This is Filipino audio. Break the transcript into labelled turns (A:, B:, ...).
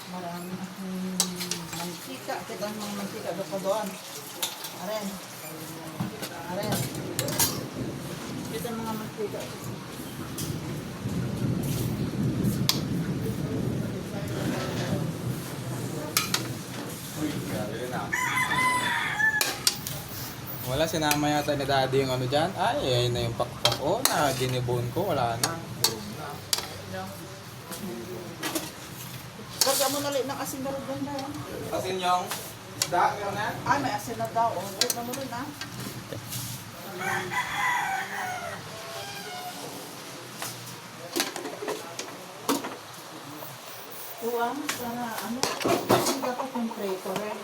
A: Marami akong mantika. Kita ang mga mantika doon pa doon. Aren. Aren. Kita ang mga mantika.
B: Uy, grabe na. Wala, sinama yata ni daddy yung ano dyan. Ay, ayun na yung pakpak. Oh, na ginibone ko. Wala na. Durog na.
A: Kaya mo nalit ng asin na rin doon na yan.
B: Asin yung isda, meron na?
A: Ay, may asin na daw. Wait na mo rin ah. Uwang, sana ano? Asin dapat yung prito rin.